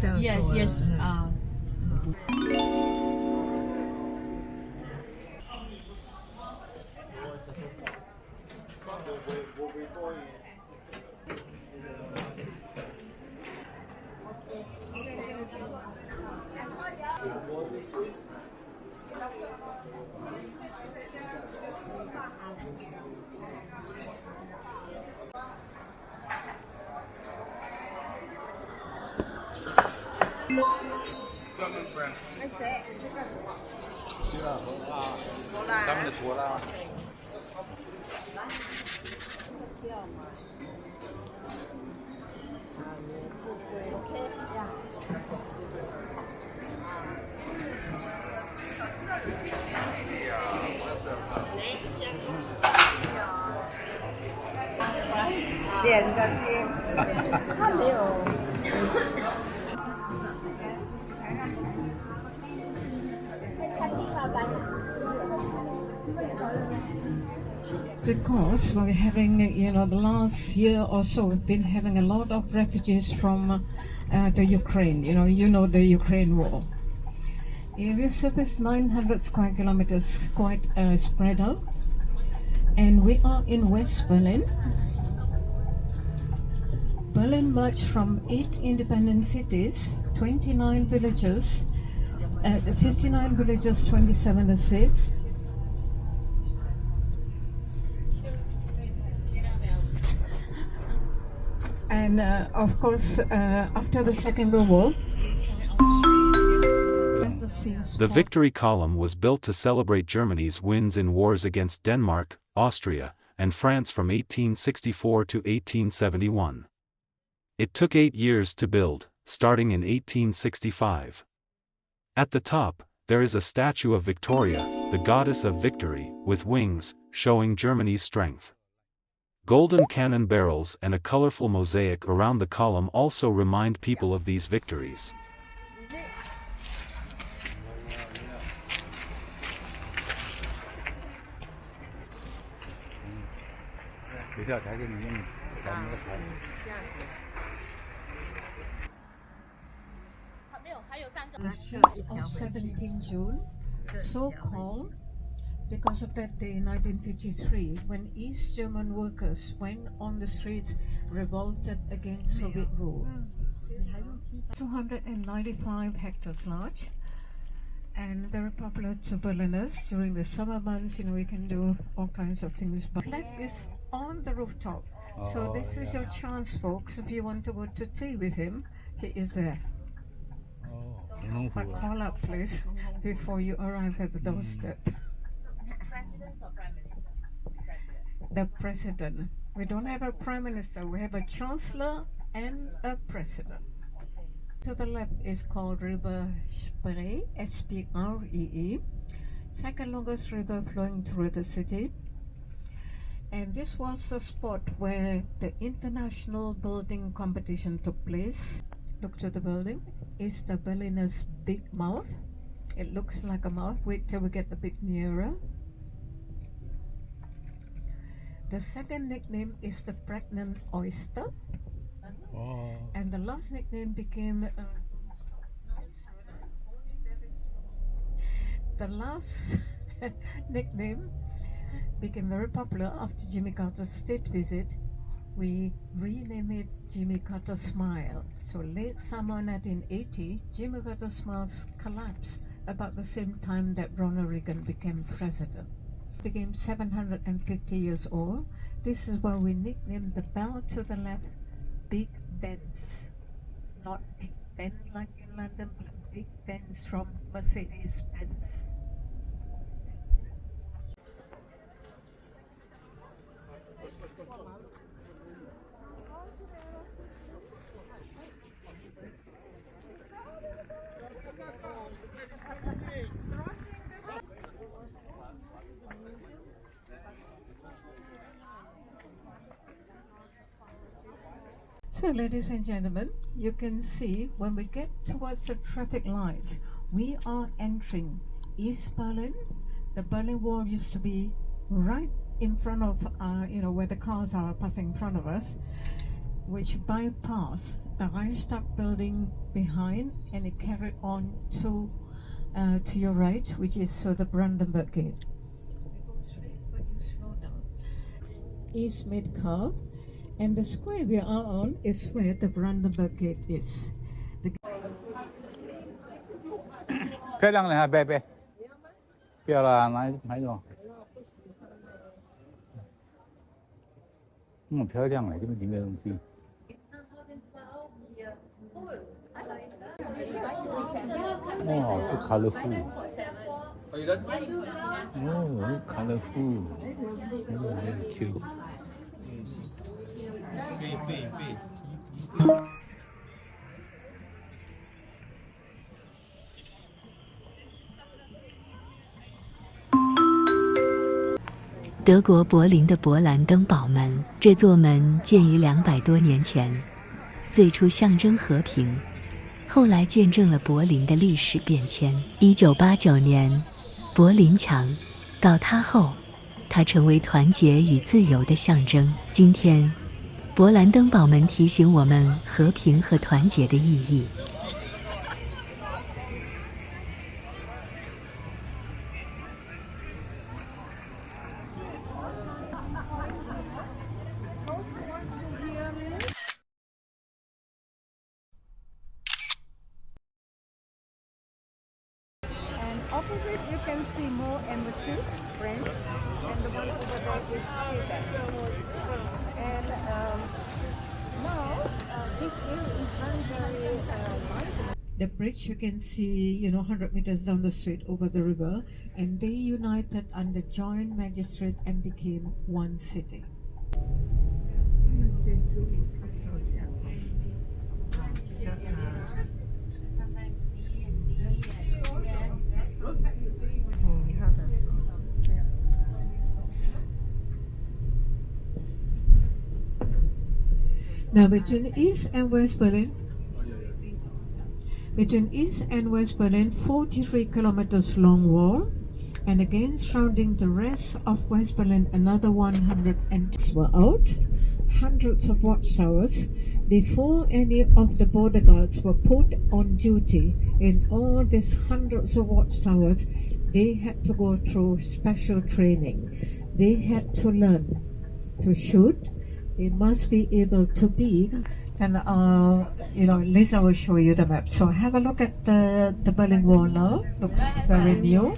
Yes, yes. Because we're having, the last year or so, we've been having a lot of refugees from the Ukraine, the Ukraine war. Area surface 900 square kilometers, quite spread out. And we are in West Berlin. Berlin merged from 8 independent cities, 29 villages, 59 villages, 27 estates. And of course, after the Second World War, the Victory Column was built to celebrate Germany's wins in wars against Denmark, Austria, and France from 1864 to 1871. It took 8 years to build, starting in 1865. At the top, there is a statue of Victoria, the goddess of victory, with wings, showing Germany's strength. Golden cannon barrels and a colorful mosaic around the column also remind people of these victories. The street of 17 June, so called because of that day in 1953, when East German workers went on the streets, revolted against Soviet rule. 295 hectares large and very popular to Berliners. During the summer months, we can do all kinds of things. But the flag is on the rooftop. So this is your chance, folks. If you want to go to tea with him, he is there. But call up, please, before you arrive at the doorstep. President or Prime Minister? The President. We don't have a Prime Minister. We have a Chancellor and a President. To the left is called River Spree, S-P-R-E-E. Second longest river flowing through the city. And this was the spot where the international building competition took place. Look to the building. Is the Berliner's big mouth. It looks like a mouth. Wait till we get a bit nearer. The second nickname is the pregnant oyster. And the last nickname became very popular after Jimmy Carter's state visit. We renamed it Jimmy Carter Smile. So late summer 1980, Jimmy Carter Smiles collapsed about the same time that Ronald Reagan became president. Became 750 years old. This is why we nicknamed the bell to the left Big Benz. Not Big Ben like in London, but Big Benz from Mercedes-Benz. So, ladies and gentlemen, you can see when we get towards the traffic lights, we are entering East Berlin. The Berlin Wall used to be right in front of, where the cars are passing in front of us. which bypassed the Reichstag building behind, and it carried on to your right, which is the Brandenburg Gate. We go straight, but you slow down. East mid curve, and the square we are on is where the Brandenburg Gate is. 漂亮的哈，贝贝，不要了，哪一种？漂亮的，这边里面的东西。哇，这 colorful。哦 ，colorful。很 cute。德国柏林的勃兰登堡门，这座门建于200多年前，最初象征和平，后来见证了柏林的历史变迁。1989年，柏林墙倒塌后，它成为团结与自由的象征。今天，勃兰登堡门提醒我们和平和团结的意义。Opposite, you can see more embassies, French, and the one over there is Cuban. And now, this is very nice. The bridge you can see, 100 meters down the street over the river, and they united under joint magistrate and became one city. Now between East and West Berlin, 43 kilometers long wall, and again surrounding the rest of West Berlin, another 100 were out, hundreds of watchtowers. Before any of the border guards were put on duty in all these hundreds of watchtowers, they had to go through special training. They had to learn to shoot. They must be able to be, and Lisa will show you the map. So have a look at the Berlin Wall now. Looks very new.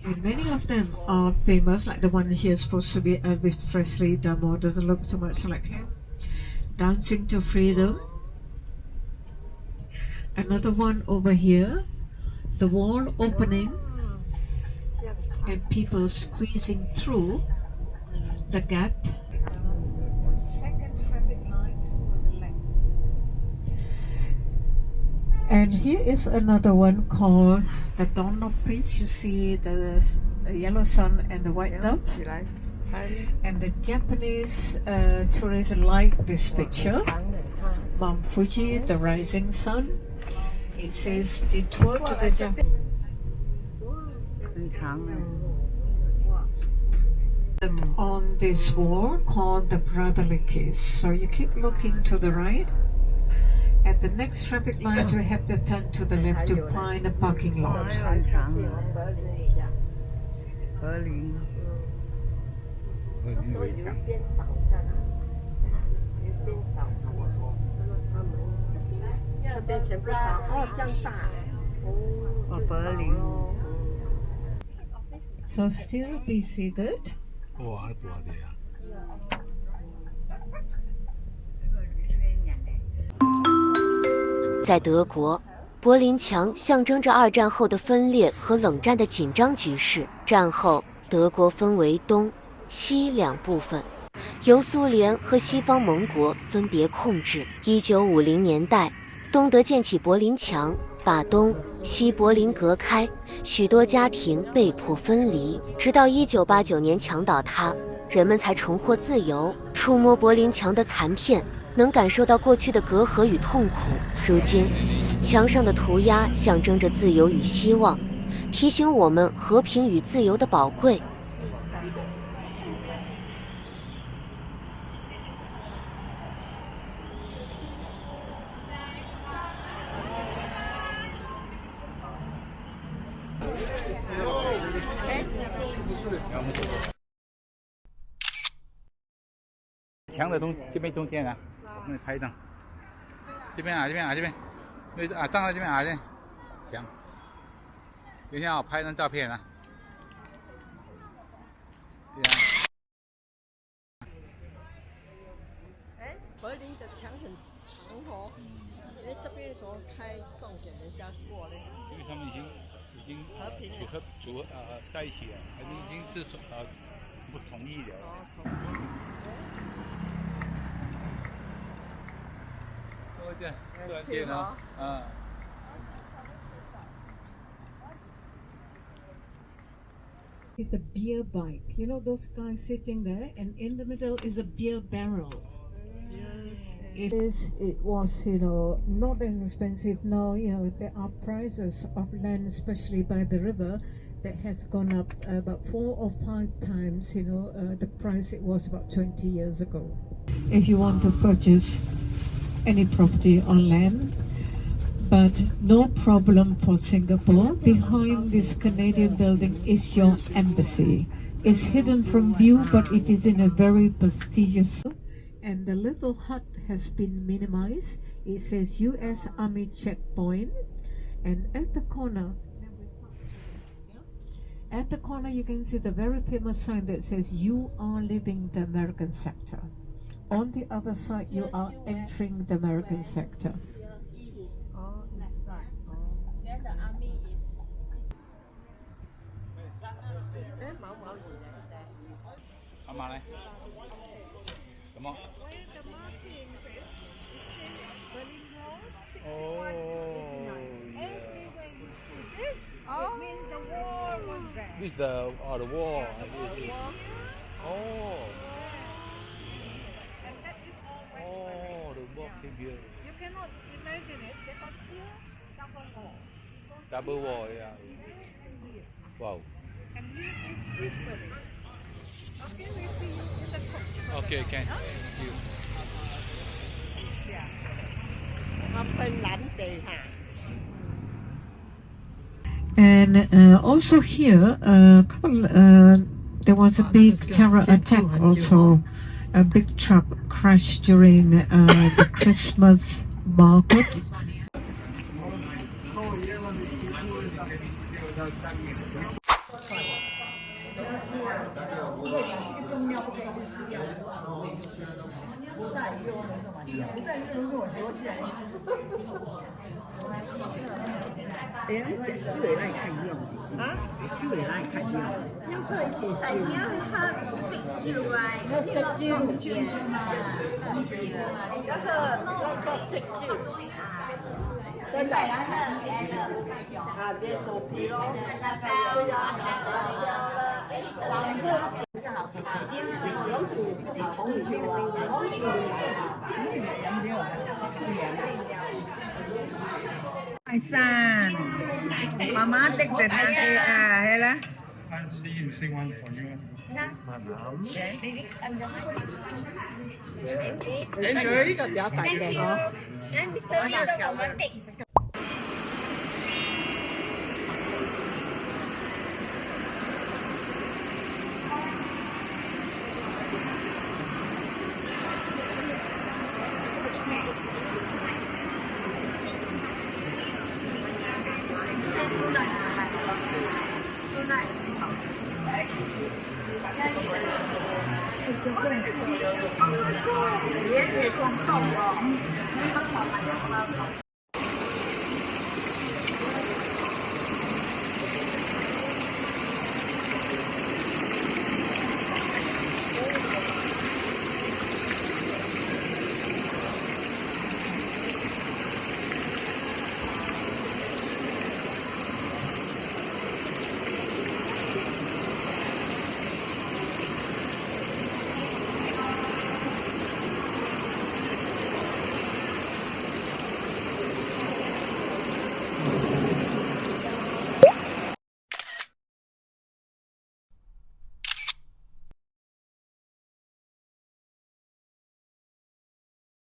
And many of them are famous, like the one here is supposed to be Elvis Presley. Damo doesn't look so much like him. Dancing to Freedom. Another one over here. The wall opening and people squeezing through the gap. Second traffic lights to the left. And here is another one called the Dawn of Peace. You see the yellow sun and the white dove. And the Japanese tourists like this picture. Mount Fuji, the rising sun. It says detour to the Japan. On this wall called the brotherly kiss. So you keep looking to the right. At the next traffic lights, we have to turn to the left to find a parking lot. So still be seated. 哇，多的呀！在德国，柏林墙象征着二战后的分裂和冷战的紧张局势。战后，德国分为东西两部分，由苏联和西方盟国分别控制。1950年代，东德建起柏林墙，把东西柏林隔开，许多家庭被迫分离。直到1989年墙倒塌，人们才重获自由。触摸柏林墙的残片，能感受到过去的隔阂与痛苦。如今，墙上的涂鸦象征着自由与希望，提醒我们和平与自由的宝贵。墙的这边中间啊，我们拍一张。这边啊，这边啊，这边，站在这边啊，这墙。等一下我拍一张照片啊。对啊。哎，柏林的墙很长哦。哎，这边什么开动给人家过嘞？因为他们已经在一起了，还是已经是不同意了。对啊，The beer bike, you know those guys sitting there, and in the middle is a beer barrel. It was, not as expensive now. There are prices of land, especially by the river, that has gone up about 4 or 5 times. The price it was about 20 years ago. If you want to purchase any property on land, but no problem for Singapore. Behind this Canadian building is your embassy. It's hidden from view, but it is in a very prestigious. And the little hut has been minimized. It says U.S. Army checkpoint, and at the corner, you can see the very famous sign that says "You are leaving the American sector." On the other side, you are entering the American sector. Then the army is. 阿妈呢？什么？哦。It means the war was there. This is the wall. Oh. And that is all West Oh, the wall came here. You cannot imagine it because here, double wall. Double wall, yeah. Wow. And here is Berlin. Okay, we see you in the coach. Okay, can. Thank you. 芬蘭地下。 And also here, there was a big terror attack also. A big truck crashed during the Christmas market. 哎呀，这位来看样子，啊，这位来看样子，要看一点，哎呀，他食蕉啊，他食蕉是嘛，那个食蕉，真的，啊，别手皮咯，红酒啊，ไอ้ซ่านมาม่าเด็กแต่นาเกอาใช่ละ呢個比較大隻嗬。